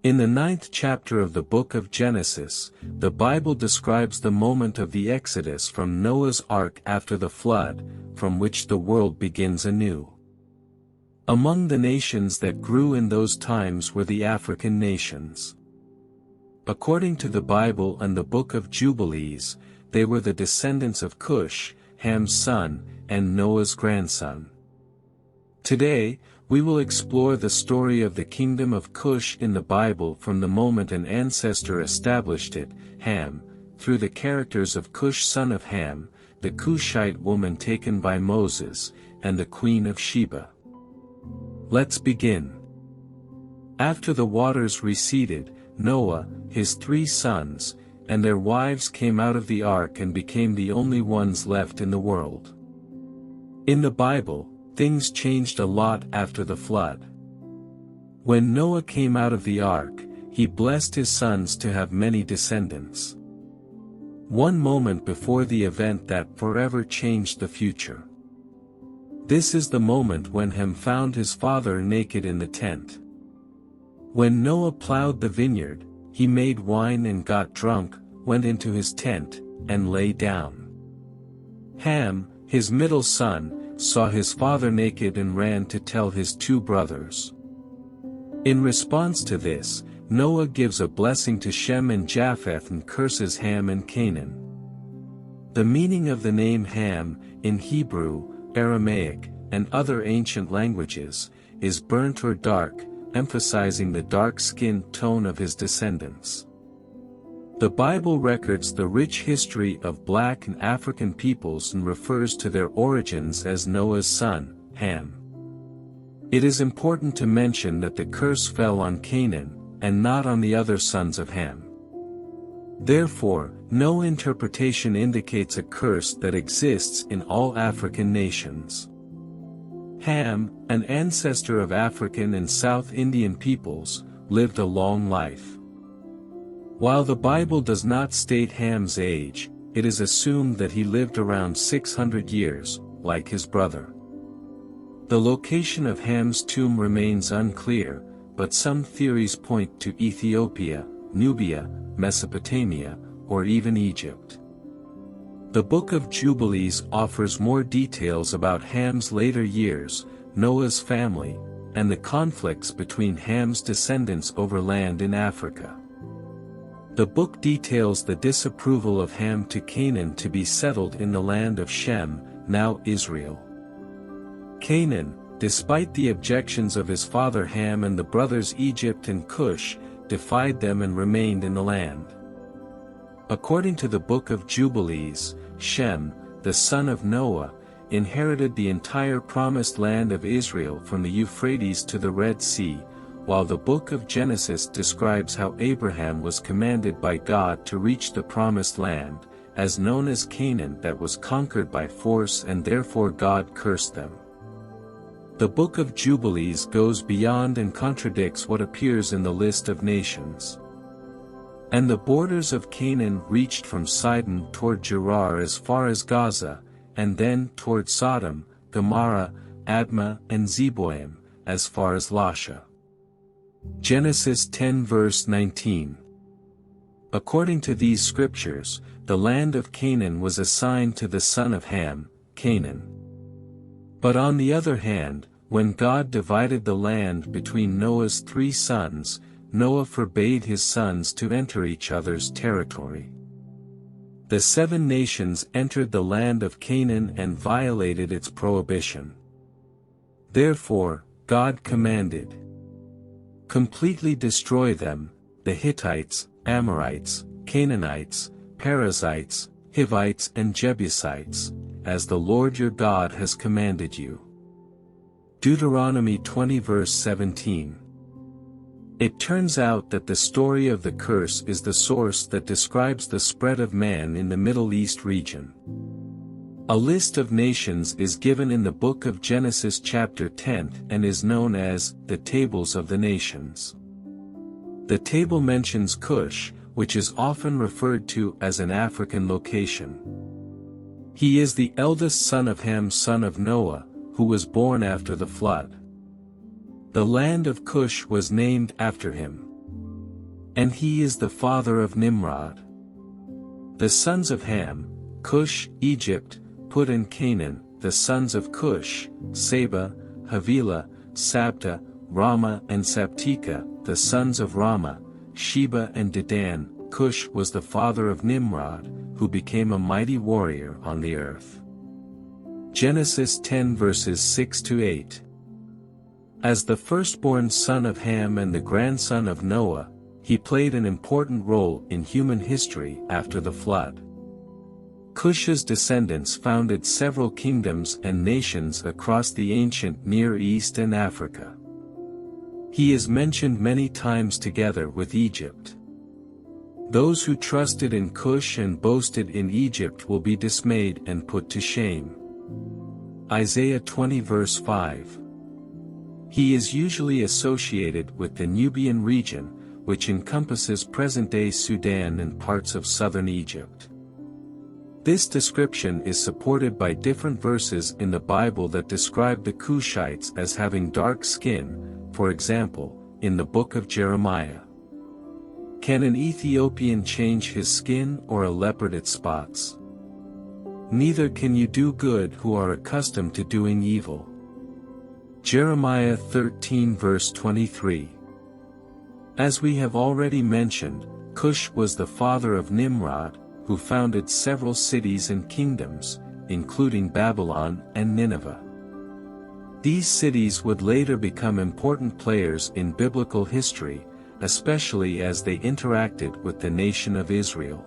In the 9th chapter of the book of Genesis, the Bible describes the moment of the Exodus from Noah's Ark after the flood, from which the world begins anew. Among the nations that grew in those times were the African nations. According to the Bible and the book of Jubilees, they were the descendants of Cush, Ham's son, and Noah's grandson. Today, we will explore the story of the kingdom of Cush in the Bible from the moment an ancestor established it, Ham, through the characters of Cush son of Ham, the Cushite woman taken by Moses, and the queen of Sheba. Let's begin. After the waters receded, Noah, his 3 sons, and their wives came out of the ark and became the only ones left in the world. In the Bible, things changed a lot after the flood. When Noah came out of the ark, he blessed his sons to have many descendants. One moment before the event that forever changed the future. This is the moment when Ham found his father naked in the tent. When Noah plowed the vineyard, he made wine and got drunk, went into his tent, and lay down. Ham, his middle son, saw his father naked and ran to tell his 2 brothers. In response to this, Noah gives a blessing to Shem and Japheth and curses Ham and Canaan. The meaning of the name Ham, in Hebrew, Aramaic, and other ancient languages, is burnt or dark, emphasizing the dark skin tone of his descendants. The Bible records the rich history of black and African peoples and refers to their origins as Noah's son, Ham. It is important to mention that the curse fell on Canaan, and not on the other sons of Ham. Therefore, no interpretation indicates a curse that exists in all African nations. Ham, an ancestor of African and South Indian peoples, lived a long life. While the Bible does not state Ham's age, it is assumed that he lived around 600 years, like his brother. The location of Ham's tomb remains unclear, but some theories point to Ethiopia, Nubia, Mesopotamia, or even Egypt. The Book of Jubilees offers more details about Ham's later years, Noah's family, and the conflicts between Ham's descendants over land in Africa. The book details the disapproval of Ham to Canaan to be settled in the land of Shem, now Israel. Canaan, despite the objections of his father Ham and the brothers Egypt and Cush, defied them and remained in the land. According to the Book of Jubilees, Shem, the son of Noah, inherited the entire promised land of Israel from the Euphrates to the Red Sea, while the book of Genesis describes how Abraham was commanded by God to reach the promised land, as known as Canaan, that was conquered by force, and therefore God cursed them. The Book of Jubilees goes beyond and contradicts what appears in the list of nations. And the borders of Canaan reached from Sidon toward Gerar as far as Gaza, and then toward Sodom, Gomorrah, Admah and Zeboim, as far as Lasha. Genesis 10 verse 19. According to these scriptures, the land of Canaan was assigned to the son of Ham, Canaan. But on the other hand, when God divided the land between Noah's 3 sons, Noah forbade his sons to enter each other's territory. The 7 nations entered the land of Canaan and violated its prohibition. Therefore, God commanded, "Completely destroy them, the Hittites, Amorites, Canaanites, Perizzites, Hivites and Jebusites, as the Lord your God has commanded you." Deuteronomy 20 verse 17. It turns out that the story of the curse is the source that describes the spread of man in the Middle East region. A list of nations is given in the book of Genesis chapter 10 and is known as the Tables of the Nations. The table mentions Cush, which is often referred to as an African location. He is the eldest son of Ham son of Noah, who was born after the flood. The land of Cush was named after him. and he is the father of Nimrod. The sons of Ham, Kush, Egypt, Put and Canaan, the sons of Kush, Sheba, Havilah, Sabta, Rama and Sabteka, the sons of Rama, Sheba and Dedan. Kush was the father of Nimrod, who became a mighty warrior on the earth. Genesis 10 verses 6-8. As the firstborn son of Ham and the grandson of Noah, he played an important role in human history after the flood. Cush's descendants founded several kingdoms and nations across the ancient Near East and Africa. He is mentioned many times together with Egypt. Those who trusted in Cush and boasted in Egypt will be dismayed and put to shame. Isaiah 20 verse 5. He is usually associated with the Nubian region, which encompasses present-day Sudan and parts of southern Egypt. This description is supported by different verses in the Bible that describe the Cushites as having dark skin, for example, in the book of Jeremiah. Can an Ethiopian change his skin or a leopard its spots? Neither can you do good who are accustomed to doing evil. Jeremiah 13 verse 23. As we have already mentioned, Cush was the father of Nimrod, who founded several cities and kingdoms, including Babylon and Nineveh. These cities would later become important players in biblical history, especially as they interacted with the nation of Israel.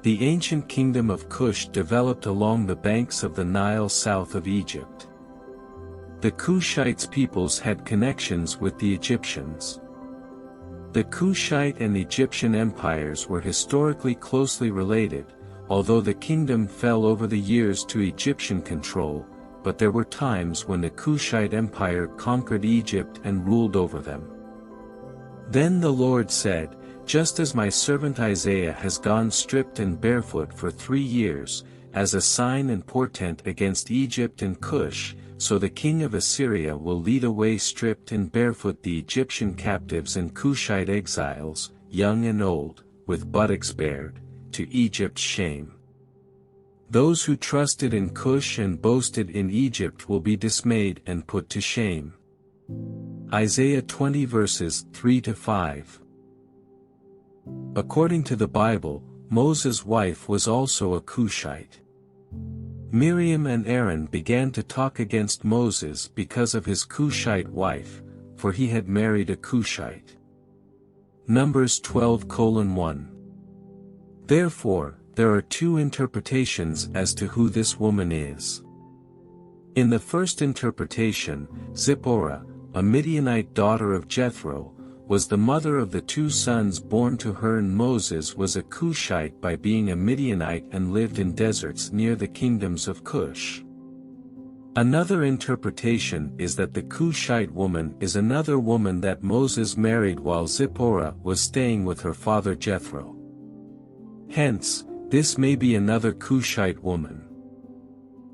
The ancient kingdom of Cush developed along the banks of the Nile south of Egypt. The Cushites peoples had connections with the Egyptians. The Kushite and Egyptian empires were historically closely related, although the kingdom fell over the years to Egyptian control, but there were times when the Kushite empire conquered Egypt and ruled over them. Then the Lord said, "Just as my servant Isaiah has gone stripped and barefoot for 3 years, as a sign and portent against Egypt and Cush, so the king of Assyria will lead away stripped and barefoot the Egyptian captives and Cushite exiles, young and old, with buttocks bared, to Egypt's shame. Those who trusted in Cush and boasted in Egypt will be dismayed and put to shame." Isaiah 20 verses 3-5. According to the Bible, Moses' wife was also a Cushite. Miriam and Aaron began to talk against Moses because of his Cushite wife, for he had married a Cushite. Numbers 12:1. Therefore, there are 2 interpretations as to who this woman is. In the first interpretation, Zipporah, a Midianite daughter of Jethro, was the mother of the 2 sons born to her, and Moses was a Cushite by being a Midianite and lived in deserts near the kingdoms of Cush. Another interpretation is that the Cushite woman is another woman that Moses married while Zipporah was staying with her father Jethro. Hence, this may be another Cushite woman.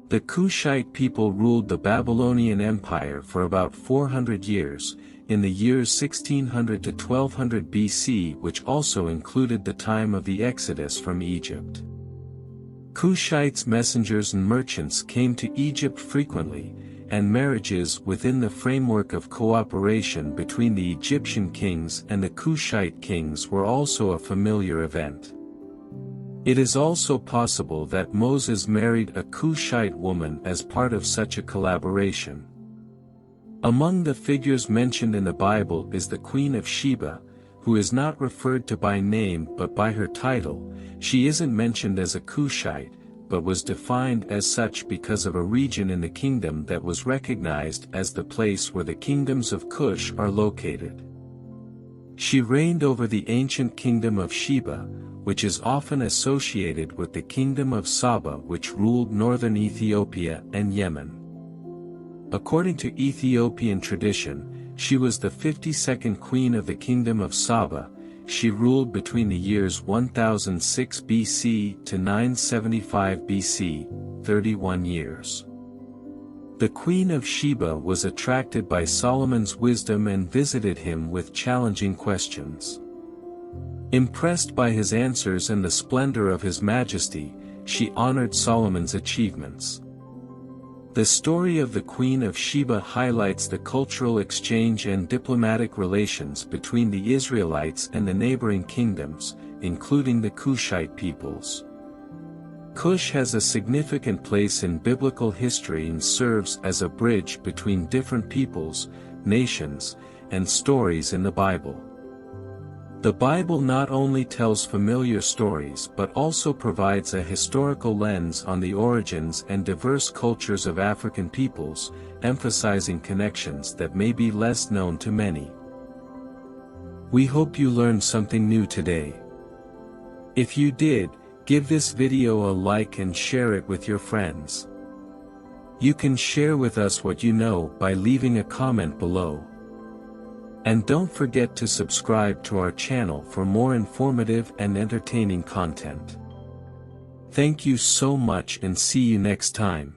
The Cushite people ruled the Babylonian Empire for about 400 years, in the years 1600 to 1200 BC, which also included the time of the Exodus from Egypt. Cushites' messengers and merchants came to Egypt frequently, and marriages within the framework of cooperation between the Egyptian kings and the Cushite kings were also a familiar event. It is also possible that Moses married a Cushite woman as part of such a collaboration. Among the figures mentioned in the Bible is the Queen of Sheba, who is not referred to by name but by her title. She isn't mentioned as a Cushite, but was defined as such because of a region in the kingdom that was recognized as the place where the kingdoms of Cush are located. She reigned over the ancient kingdom of Sheba, which is often associated with the kingdom of Saba, which ruled northern Ethiopia and Yemen. According to Ethiopian tradition, she was the 52nd queen of the kingdom of Saba. She ruled between the years 1006 BC to 975 BC, 31 years. The Queen of Sheba was attracted by Solomon's wisdom and visited him with challenging questions. Impressed by his answers and the splendor of his majesty, she honored Solomon's achievements. The story of the Queen of Sheba highlights the cultural exchange and diplomatic relations between the Israelites and the neighboring kingdoms, including the Cushite peoples. Cush has a significant place in biblical history and serves as a bridge between different peoples, nations, and stories in the Bible. The Bible not only tells familiar stories but also provides a historical lens on the origins and diverse cultures of African peoples, emphasizing connections that may be less known to many. We hope you learned something new today. If you did, give this video a like and share it with your friends. You can share with us what you know by leaving a comment below. And don't forget to subscribe to our channel for more informative and entertaining content. Thank you so much and see you next time.